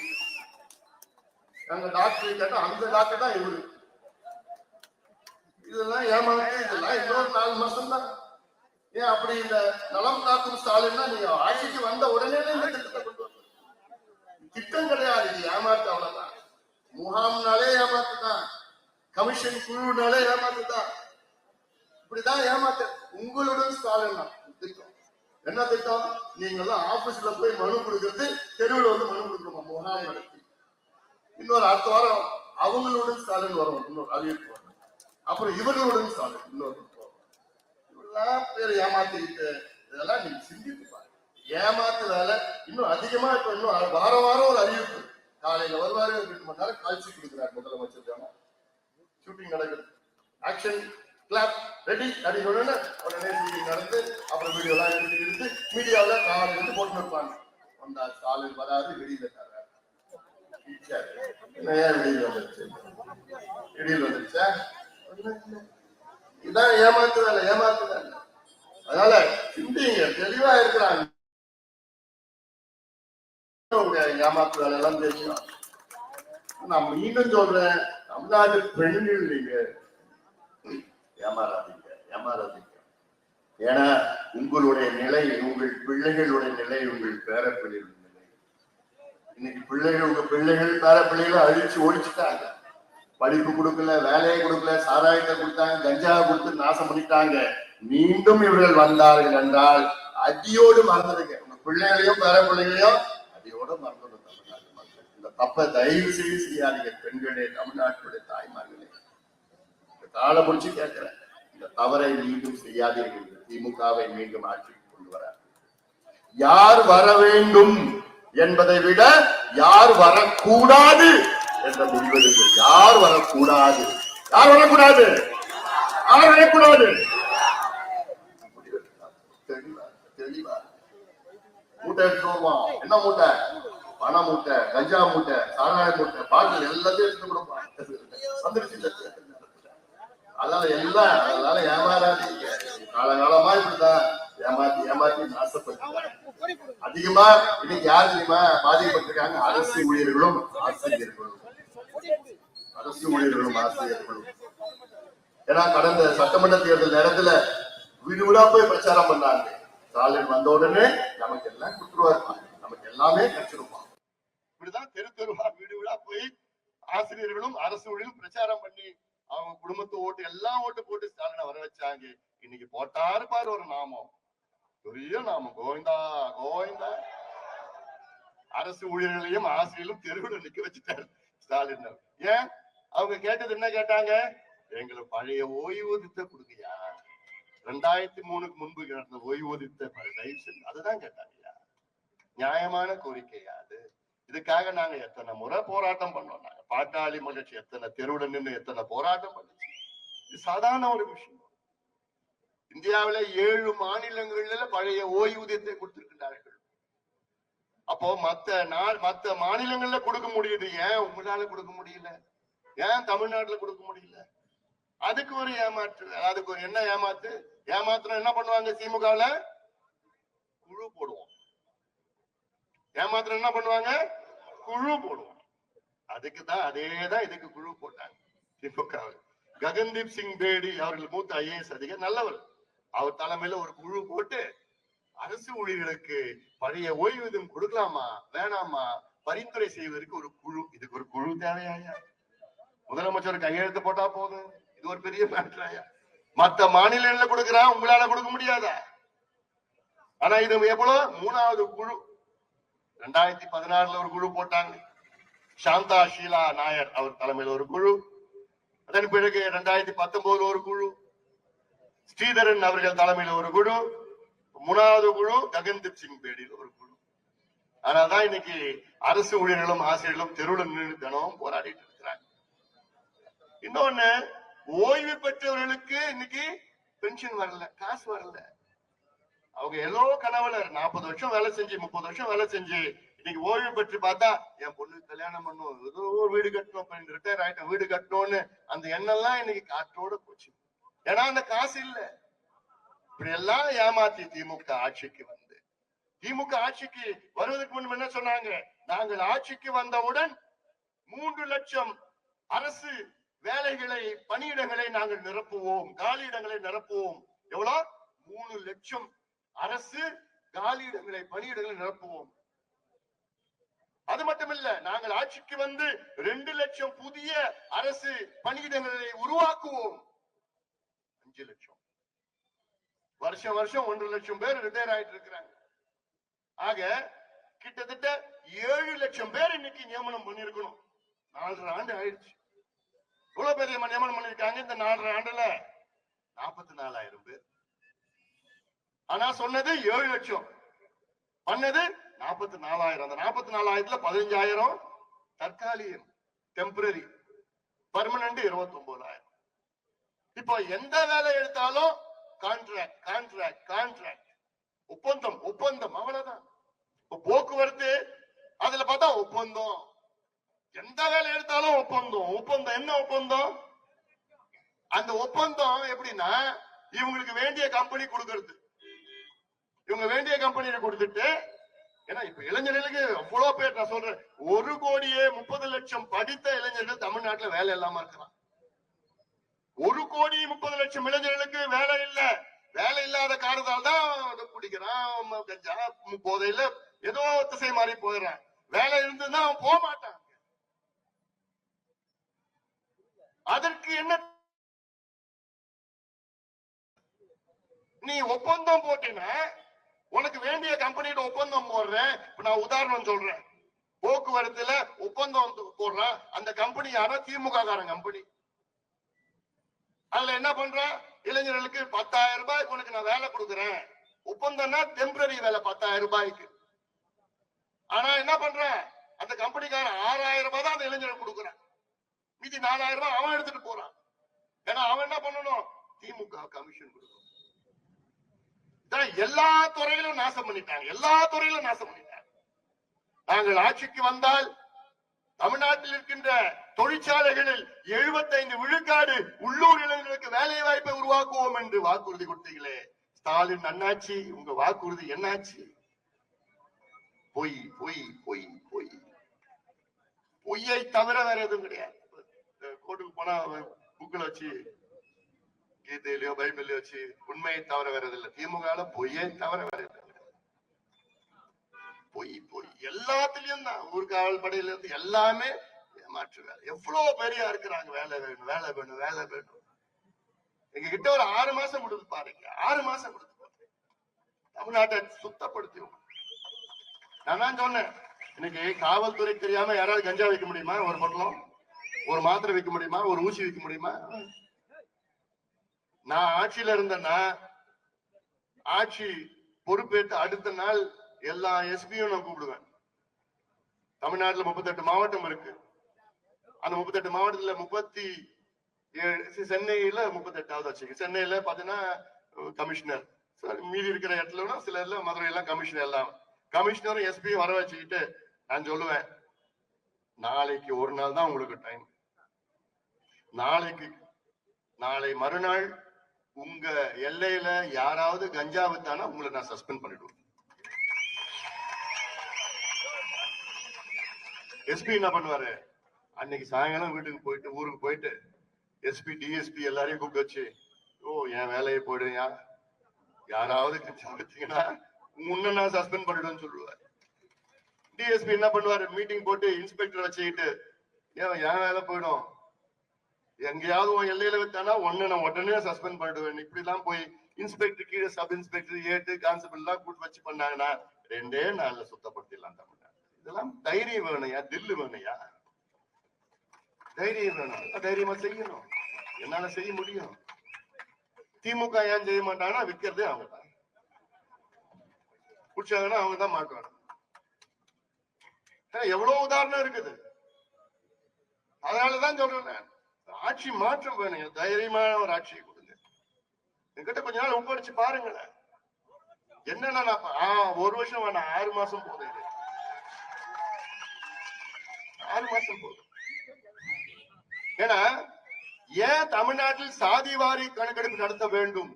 எங்க டாக்டர் கேட்டா அந்த டாக்டர் தான் இவரு. இதெல்லாம் ஏமாந்து இதெல்லாம் இன்னொரு 4 மாசம் தான். ஏன் அப்படி இந்த நலம் காக்கும் ஸ்டாலின் நீங்க ஆட்சிக்கு வந்த உடனே இந்த திட்டத்தை கொண்டு வந்த திட்டம் கிடையாது. இது ஏமாத்து, அவ்வளவுதான். முகாம்னாலே ஏமாத்துதான், கமிஷன் குழுனாலே ஏமாத்துதான். இப்படிதான் ஏமாத்த உங்களுடன் ஸ்டாலின் திட்டம். என்ன திட்டம்? நீங்க எல்லாம் ஆபீஸ்ல போய் மனு கொடுக்கறது, தெருவில் வந்து மனு கொடுக்கணும் முகாம் நடத்தி. இன்னொரு அடுத்த வாரம் அவங்களுடன் ஸ்டாலின் வரும், இன்னொரு அறிவிப்பு வரும். அப்புறம் இவர்களுடன் ஸ்டாலின் இன்னொரு இவெல்லாம் பேர் ஏமாத்திக்கிட்டு இதெல்லாம் நீங்க சிந்தித்து பாருங்க. ஏமாத்து வேலை இன்னும் அதிகமா. இப்ப இன்னும் வாரம் ஒரு அறிவிப்பு. காலையில வருவாரு, 2 மணி நேரம் காட்சி கொடுக்கிறார் முதலமைச்சர். ஷூட்டிங் நடக்குது, ஆக்ஷன் கிளாப் ரெடி அப்படின்னு உடனே ஷூட்டிங் நடந்து அப்புறம் வீடியோ எல்லாம் எடுத்து மீடியாவில் காலையில போட்டு இருப்பாங்க. வந்தா ஸ்டாலின் வராது, வெளியில தர்றாரு. வெளியில் வந்துருச்சா? இதான் ஏமாத்து வேலை. அதனால சிந்திங்க, தெளிவா இருக்கிறாங்க. ஏமாத்து வேலை எல்லாம் தெரியும். நான் மீண்டும் சொல்றேன், தமிழ்நாடு பெண்கள் நீங்க ஏமாறாதீங்க. ஏன்னா உங்களுடைய நிலை, உங்கள் பிள்ளைகளுடைய நிலை, உங்கள் பேரப்பிள்ளைகளுடைய நிலை, இன்னைக்கு உங்க பிள்ளைகள் பேரப்பிள்ளைகளை அழிச்சு ஒழிச்சுட்டாங்க. படிப்பு கொடுக்கல, வேலையை கொடுக்கல, சாராயத்தை கொடுத்தாங்க, கஞ்சாவை கொடுத்து நாசம் பண்ணிட்டாங்க. மீண்டும் இவர்கள் வந்தார்கள் என்றால் அடியோடு மறந்துடுங்க. உங்க பிள்ளைகளையும் பேரப்பிள்ளைகளையும் அடியோடு மறந்துடும் தமிழ்நாட்டு மக்கள். இந்த தப்பை தயவு செய்து செய்யாதீங்க பெண்களே, தமிழ்நாட்டுடைய தாய்மார்களே. காலை முடிச்சு கேட்கிறேன், இந்த தவறை மீண்டும் செய்யாதீர்கள். திமுகவை மீண்டும் ஆட்சிக்கு கொண்டு வர யார் வர வேண்டும் என்பதை விட யார் வரக்கூடாது என்ற முடிவெடுங்க. யார் வரக்கூடாது, யார் வரக்கூடாது, யார் வரக்கூடாது, தெளிவா மூட்டை எடுத்து வருவான். என்ன மூட்டை? பண மூட்டை, கஞ்சா மூட்டை, சாராய மூட்டை, பாட்டில் எல்லாத்தையும் எடுத்து கொடுப்பான். அதனால ஏமாறாதீங்க. காலகாலமா இப்படிதான் ஏமாத்தி நாசப்பட்டு அதிகமா இன்னைக்கு யார் தெரியுமா பாதிக்கப்பட்டிருக்காங்க? அரசு ஊழியர்களும் ஆசிரியர்களும். ஏன்னா கடந்த சட்டமன்ற தேர்தல் நேரத்துல வீடு வீடா போய் பிரச்சாரம் பண்ணாங்க. ஸ்டாலின் வந்த உடனே நமக்கு எல்லாம் கொடுத்துருவாரு, நமக்கு எல்லாமே கிடைச்சிருப்பான். இப்படிதான் தெருவா வீடு வீடா போய் ஆசிரியர்களும் அரசு ஊழியர்களும் பிரச்சாரம் பண்ணி அவங்க குடும்பத்து ஓட்டு எல்லாம் ஓட்டு போட்டு ஸ்டாலினை வர வச்சாங்க. இன்னைக்கு போட்டாரு பாரு ஒரு நாமம், பெரிய நாமம், கோவிந்தா கோவிந்தா. அரசு ஊழியர்களையும் ஆசிரியர்களும் தெருவில் நிக்க வச்சுட்டாரு ஸ்டாலின். ஏன்? அவங்க கேட்டது என்ன கேட்டாங்க? எங்களுக்கு பழைய ஓய்வூதியத்தை கொடுங்கயா, 2003 முன்பு நடந்த ஓய்வூதியத்தை அதுதான் கேட்டாங்கய்யா. நியாயமான கோரிக்கையா அது? இதுக்காக நாங்க எத்தனை முறை போராட்டம் பண்ணோம். நாங்க பாட்டாளி மகிழ்ச்சி எத்தனை தெருவுல நின்று எத்தனை போராட்டம் பண்ணுச்சு. இது சாதாரண ஒரு விஷயம். இந்தியாவில 7 மாநிலங்கள்ல பழைய ஓய்வூதியத்தை கொடுத்திருக்கிறார்கள். அப்போ மத்த மாநிலங்கள்ல கொடுக்க முடியுது, ஏன் உங்களால கொடுக்க முடியல? ஏன் தமிழ்நாட்டுல கொடுக்க முடியல? அதுக்கு ஒரு ஏமாற்று. அதுக்கு ஒரு என்ன ஏமாத்துறோம் என்ன பண்ணுவாங்க? திமுகவுல குழு போடுவோம். ஏமாத்திரம் என்ன பண்ணுவாங்க? குழு போடுவோம். அதுக்குதான் அதேதான் இதுக்கு குழு போட்டாங்க திமுக. ககன்தீப் சிங் பேடி அவர்கள் மூத்த IAS அதிகாரி, நல்லவர். அவர் தலைமையில ஒரு குழு போட்டு அரசு ஊழியர்களுக்கு பழைய ஓய்வூதியம் கொடுக்கலாமா வேணாமா பரிந்துரை செய்வதற்கு ஒரு குழு. இதுக்கு ஒரு குழு தேவையா? முதலமைச்சர் கையெழுத்து போட்டா போதும். இது ஒரு பெரிய மேட்டராயா? மத்த மாநிலங்கள்ல கொடுக்கிறான், உங்களால கொடுக்க முடியாதா? ஆனா இது எவ்வளவு? 3வது குழு. 2016 ஒரு குழு போட்டாங்க. சாந்தா ஷீலா நாயர் அவர் தலைமையில் ஒரு குழு. அதன் பிறகு 2019 ஒரு குழு. ஸ்ரீதரன் அவர்கள் தலைமையில் ஒரு குழு. 3வது குழு ககன்தீப் சிங் பேடியில் ஒரு குழு. ஆனாதான் இன்னைக்கு அரசு ஊழியர்களும் ஆசிரியர்களும் தெருவில் நின்று தினமும் போராடிட்டு இருக்கிறாங்க. இன்னொன்னு, ஓய்வு பெற்றவர்களுக்கு இன்னைக்கு பென்ஷன் வரல, காசு வரல. அவங்க எல்லோ கனவுல 40 வருஷம் வேலை செஞ்சு 30 வருஷம் வேலை செஞ்சு இன்னைக்கு ஓய்வு பெற்று பார்த்தா என் பொண்ணு கல்யாணம் பண்ணும், ஏதோ ஒரு வீடு கட்டணும், ரிட்டையர் ஆயிட்டோம் வீடு கட்டணும்னு அந்த எண்ணெல்லாம் இன்னைக்கு காற்றோட போச்சு. ஏன்னா அந்த காசு இல்ல. இப்படி எல்லாம் ஏமாத்தி திமுக ஆட்சிக்கு வருவதற்கு முன்பு என்ன சொன்னாங்க? நாங்கள் ஆட்சிக்கு வந்தவுடன் 3 லட்சம் அரசு வேலைகளை பணியிடங்களை நாங்கள் நிரப்புவோம், காலியிடங்களை நிரப்புவோம். எவ்வளவு? 3 லட்சம் அரசு காலியிடங்களை பணியிடங்களை நிரப்புவோம். அது மட்டுமில்ல, நாங்கள் ஆட்சிக்கு வந்து 2 லட்சம் புதிய அரசு பணியிடங்களை உருவாக்குவோம். 5 லட்சம். வருஷம் 1 லட்சம் பேர் ரிட்டையர் ஆயிட்டு இருக்கிறாங்க. ஆக கிட்டத்தட்ட 7 லட்சம் பேர் இன்னைக்கு நியமனம் பண்ணிருக்கணும். 4.5 ஆண்டு ஆயிடுச்சு. எவ்வளவு பேர் நியமனம் பண்ணிருக்காங்க இந்த 4.5 ஆண்டுல? 44,000 பேர். ஆனா சொன்னது 7 லட்சம், பண்ணது 44,000. அந்த 44,000ல 15,000 தற்காலிகம், டெம்பரரி. பர்மனன்ட் 29,000. இப்போ எந்த வேலை எடுத்தாலும் கான்ட்ராக்ட், ஒப்பந்தம், அவ்வளவுதான். போக்குவரத்து அதுல பார்த்தா ஒப்பந்தம். எந்த வேலை எடுத்தாலும் ஒப்பந்தம். என்ன ஒப்பந்தம்? அந்த ஒப்பந்தம் எப்படின்னா, இவங்களுக்கு வேண்டிய கம்பெனி கொடுக்கறது. இவங்க வேண்டிய கம்பெனியை கொடுத்துட்டு ஏன்னா இப்ப இளைஞர்களுக்கு அவ்வளவு பேர், நான் சொல்றேன் 1,30,00,000 படித்த இளைஞர்கள் தமிழ்நாட்டுல வேலை இல்லாம இருக்கிறான். 1,30,00,000 இளைஞர்களுக்கு வேலை இல்ல. வேலை இல்லாத காரணத்தால் தான் குடிக்கிறான், கஞ்சா போதையில ஏதோ திசை மாறி போயிடறான். வேலை இருந்துதான் அவன் போக மாட்டான். அதற்கு என்ன, நீ ஒப்பந்தம் போட்டினா உனக்கு வேண்டிய கம்பெனியோட ஒப்பந்தம் போடுறேன். நான் உதாரணம் சொல்றேன், போக்குவரத்துல ஒப்பந்தம் போடுறான். அந்த கம்பெனி யாரோ திமுக காரன் கம்பெனி. அதுல என்ன பண்ற, இளைஞர்களுக்கு 10,000 ரூபாய்க்கு உனக்கு நான் வேலை கொடுக்குறேன். ஒப்பந்தம்னா டெம்பரரி வேலை 10,000 ரூபாய்க்கு. ஆனா என்ன பண்ற, அந்த கம்பெனிக்காரன் 6,000 ரூபாய் தான் அந்த இளைஞர்கள் கொடுக்குறான். மீதி 4,000 ரூபாய் அவன் எடுத்துட்டு போறான். ஏன்னா அவன் என்ன பண்ணணும், திமுக கமிஷன் கொடுக்கணும். எல்லா துறையிலும் நாசம் பண்ணிட்டாங்க, எல்லா துறையிலும் நாசம் பண்ணிட்டாங்க. நாங்கள் ஆட்சிக்கு வந்தால் தமிழ்நாட்டில் இருக்கின்ற தொழிற்சாலைகளில் 75 விழுக்காடு உள்ளூர் இளைஞர்களுக்கு வேலை வாய்ப்பை உருவாக்குவோம் என்று வாக்குறுதி கொடுத்தீங்களே ஸ்டாலின் அண்ணாச்சி, உங்க வாக்குறுதி என்னாச்சு? பொய் பொய் பொய் பொய். பொய்யை தவிர வேற எதுவும் கிடையாது. கோர்ட்டுக்கு போனா புக்கில் வச்சு, கீதையிலயோ பைபிள்லயோ வச்சு உண்மையை தவிர வேற எது இல்லை. திமுக பொய்யை தவிர வேற எது, பொய் பொய் எல்லாத்திலயும் தான். ஊர்காவல் படையில இருந்து எல்லாமே ஏமாற்று வேலை. எவ்வளவு பெரியா இருக்கிறாங்க, வேலை வேணும் வேலை வேணும் வேலை வேணும். எங்க கிட்ட ஒரு 6 மாசம் கொடுத்து பாருங்க, 6 மாசம் கொடுத்து பாருங்க, தமிழ்நாட்டை சுத்தப்படுத்தி. நான் தான் சொன்னேன், இன்னைக்கு காவல்துறை தெரியாம யாராவது கஞ்சா வைக்க முடியுமா? ஒரு பொருளும் ஒரு மாத்திரை வைக்க முடியுமா? ஒரு ஊசி வைக்க முடியுமா? நான் ஆட்சியில இருந்தேன்னா, ஆட்சி பொறுப்பேற்று அடுத்த நாள் எல்லா எஸ்பியும் நான் கூப்பிடுவேன். தமிழ்நாட்டுல 38 மாவட்டம் இருக்கு. அந்த 38 மாவட்டத்துல 37, சென்னையில 38வது வச்சுக்க. சென்னையில பாத்தீங்கன்னா கமிஷனர், மீதி இருக்கிற இடத்துல சில இடத்துல மதுரையில கமிஷனர், எல்லாம் கமிஷனரும் எஸ்பியும் வர வச்சுக்கிட்டு நான் சொல்லுவேன், நாளைக்கு ஒரு நாள் தான் உங்களுக்கு டைம். நாளை மறுநாள் உங்க எல்லையில யாராவது கஞ்சா வித்தானா உங்களை நான் சஸ்பெண்ட் பண்ணிடுவேன். எஸ்பி என்ன பண்ணுவாரு, அன்னைக்கு சாயங்காலம் வீட்டுக்கு போயிட்டு, ஊருக்கு போயிட்டு எஸ்பி டிஎஸ்பி எல்லாரையும் கூப்பிட்டு வச்சு, ஓ என் வேலையை போயிடுங்க, யாராவது வச்சீங்கன்னா முன்ன நான் சஸ்பெண்ட் பண்ணிடுவேன்னு சொல்லுவார். டிஎஸ்பி என்ன பண்ணுவாரு, மீட்டிங் போட்டு இன்ஸ்பெக்டர் வச்சுக்கிட்டு, என் வேலை போயிடும், எங்கேயாவது உன் எல்லையில வித்தானா ஒன்னு நான் உடனே சஸ்பெண்ட் பண்ணிடுவேன். இப்படி எல்லாம் போய் இன்ஸ்பெக்டர் கீழே சப் இன்ஸ்பெக்டர், ஏட்டு, கான்ஸ்டபிள் எல்லாம் கூட்டு வச்சு பண்ணாங்கன்னா 2 நாள்ல சுத்தப்படுத்திடலாம் தமிழ்நாடு. இதெல்லாம் தைரியம் வேணும்யா, தில்லு வேணும்யா, தைரியம் வேணும். தைரியமா செய்யணும், என்னால செய்ய முடியும். திமுக ஏன் செய்ய மாட்டாங்கன்னா, விற்கிறதே அவங்க தான், குடிச்சாங்கன்னா அவங்க தான் மாட்டுவாங்க. எவ்வளவு உதாரணம் இருக்குது. அதனாலதான் சொல்றேன், ஆட்சி மாற்றம் வேணும், தைரியமான ஒரு ஆட்சியை கொடுங்க. என்கிட்ட கொஞ்ச நாள் ஒப்படைச்சு பாருங்களேன். என்னன்னா 1 வருஷம் வேணாம், 6 மாசம் போதும். 6 மாசம் போதும். ஏன்னா ஏன் தமிழ்நாட்டில் சாதிவாரி கணக்கெடுப்பு நடத்த வேண்டும்?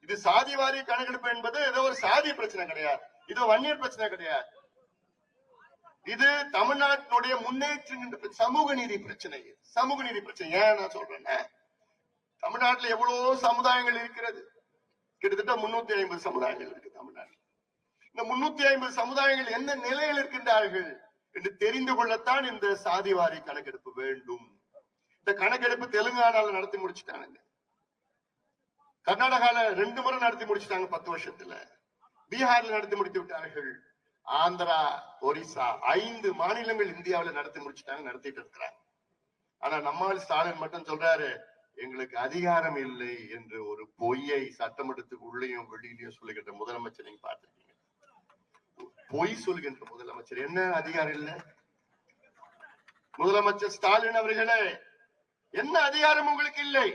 இது சாதிவாரி கணக்கெடுப்பு என்பது ஏதோ ஒரு சாதி பிரச்சனை கிடையாது, இது வன்னியர் பிரச்சனை கிடையாது. இது தமிழ்நாட்டினுடைய முன்னேற்ற சமூக நீதி பிரச்சனை. சமூக நீதி பிரச்சனை ஏன் நான் சொல்றேன்னா, தமிழ்நாட்டில் எவ்வளவு சமுதாயங்கள் இருக்கிறது, கிட்டத்தட்ட 350 சமுதாயங்கள் இருக்கு தமிழ்நாட்டில். இந்த 350 சமுதாயங்கள் எந்த நிலையில் இருக்கின்றார்கள் என்று தெரிந்து கொள்ளத்தான் இந்த சாதிவாரி கணக்கெடுப்பு வேண்டும். இந்த கணக்கெடுப்பு தெலுங்கானால நடத்தி முடிச்சுட்டாங்க, கர்நாடகால 2 முறை நடத்தி முடிச்சுட்டாங்க 10 வருஷத்துல, பீகார்ல நடத்தி முடித்து விட்டார்கள், ஆந்திரா, ஒரிசா 5 மாநிலங்கள் இந்தியாவில் நடத்தி முடிச்சுட்டாங்க, நடத்திட்டு இருக்கிறாங்க. ஆனா நம்மால் ஸ்டாலின் மட்டும் சொல்றாரு, எங்களுக்கு அதிகாரம் இல்லை என்று ஒரு பொய்யை சட்டமன்றத்துக்கு உள்ளேயும் வெளியிலையும் சொல்லுகின்ற முதலமைச்சர் நீங்க பார்த்திருக்கீங்க. பொய் சொல்கின்ற முதலமைச்சர். என்ன அதிகாரம் இல்லை? முதலமைச்சர் ஸ்டாலின் அவர்களே, என்ன அதிகாரம் உங்களுக்கு இல்லை?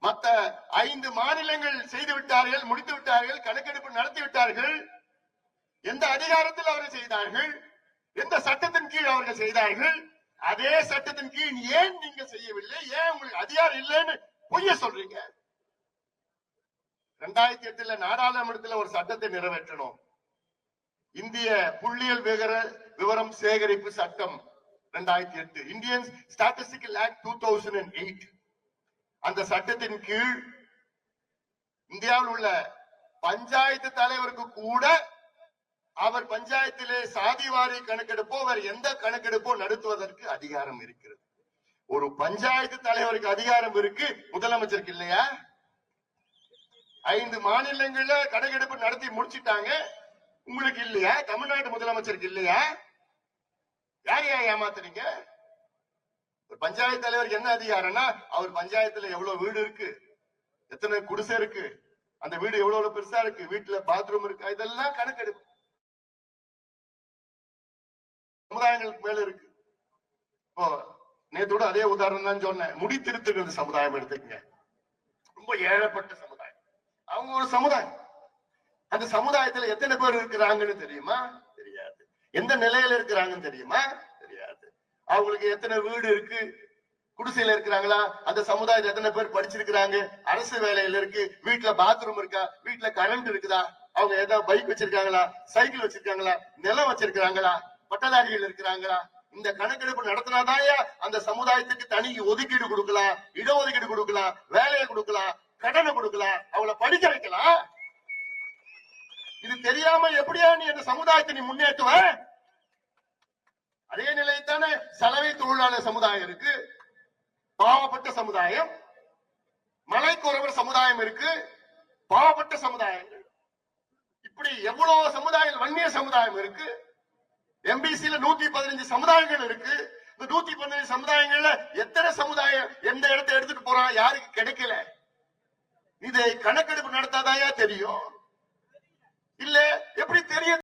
மற்ற 5 மாநிலங்கள் செய்து விட்டார்கள், முடித்து விட்டார்கள், கணக்கெடுப்பு நடத்தி விட்டார்கள். எந்த அதிகாரத்தில் அவர்கள் செய்தார்கள்? எந்த சட்டத்தின் கீழ் அவர்கள் செய்தார்கள்? அதே சட்டத்தின் கீழ் ஏன் நீங்க செய்யவில்லை? ஏன் உங்களுக்கு அதிகாரம் இல்லைன்னு பொய்ய சொல்றீங்க? 2008 நாடாளுமன்றத்தில் ஒரு சட்டத்தை நிறைவேற்றணும். இந்திய புள்ளியியல் விவரம் சேகரிப்பு சட்டம் 2008, இந்தியன் ஸ்டாட்டிஸ்டிக்கல் ஆக்ட் 2008. அந்த சட்டத்தின் கீழ் இந்தியாவில் உள்ள பஞ்சாயத்து தலைவருக்கு கூட அவர் பஞ்சாயத்திலே சாதிவாரி கணக்கெடுப்போ வேறு எந்த கணக்கெடுப்போ நடத்துவதற்கு அதிகாரம் இருக்கிறது. ஒரு பஞ்சாயத்து தலைவருக்கு அதிகாரம் இருக்கு, முதலமைச்சருக்கு இல்லையா? 5 மாநிலங்கள்ல கணக்கெடுப்பு நடத்தி முடிச்சிட்டாங்க, உங்களுக்கு இல்லையா? தமிழ்நாட்டு முதலமைச்சருக்கு இல்லையா? யார் ஏமாத்துறீங்க? பஞ்சாயத்து தலைவருக்கு என்ன அதிகாரம்னா, அவர் பஞ்சாயத்துல எவ்வளவு வீடு இருக்கு, எத்தனை குடிசை இருக்கு, அந்த வீடு எவ்வளவு பெருசா இருக்கு, வீட்டுல பாத்ரூம் இருக்கா, இதெல்லாம் கணக்கெடுப்பு சமுதாயங்களுக்கு மேல இருக்கு. இப்போ நேத்தோட அதே உதாரணம் தான் சொன்னேன். முடி திருத்துகிறது சமுதாயம் எடுத்துக்கங்க, ரொம்ப ஏழப்பட்ட சமுதாயம். அவங்க ஒரு சமுதாயம், அந்த சமுதாயத்துல எத்தனை பேர் இருக்கிறாங்கன்னு தெரியுமா? தெரியாது. எந்த நிலையில இருக்கிறாங்கன்னு தெரியுமா? தெரியாது. அவங்களுக்கு எத்தனை வீடு இருக்கு, குடிசையில இருக்கிறாங்களா, அந்த சமுதாயத்துல எத்தனை பேர் படிச்சிருக்கிறாங்க, அரசு வேலையில இருக்கு, வீட்டுல பாத்ரூம் இருக்கா, வீட்டுல கரண்ட் இருக்குதா, அவங்க ஏதாவது பைக் வச்சிருக்காங்களா, சைக்கிள் வச்சிருக்காங்களா, நிலம் வச்சிருக்காங்களா, பட்டதாரிகள் இருக்கிறாங்களா? இந்த கணக்கெடுப்பு நடத்தினாதாயா அந்த சமுதாயத்துக்கு தனி ஒதுக்கீடு கொடுக்கலாம், இடஒதுக்கீடு கொடுக்கலாம், வேலையை கொடுக்கலாம், கடனை கொடுக்கலாம், அவளை படிக்க வைக்கலாம். இது தெரியாம எப்படியா நீ அந்த சமுதாயத்தை நீ முன்னேற்றுவ? அதே நிலையத்தானே சலவை தொழிலாளர் சமுதாயம் இருக்கு, பாவப்பட்ட சமுதாயம், மலைக்குறவர் சமுதாயம் இருக்கு, பாவப்பட்ட சமுதாயங்கள், இப்படி எவ்வளவு சமுதாயம், வன்னிய சமுதாயம் இருக்கு. எம்பிசில 115 சமுதாயங்கள் இருக்கு. இந்த 115 சமுதாயங்கள்ல எத்தனை சமுதாயம் எந்த இடத்தை எடுத்துட்டு போறான், யாருக்கு கிடைக்கல? இதை கணக்கெடுப்பு நடத்தாதாயா தெரியும்? இல்ல எப்படி தெரியும்?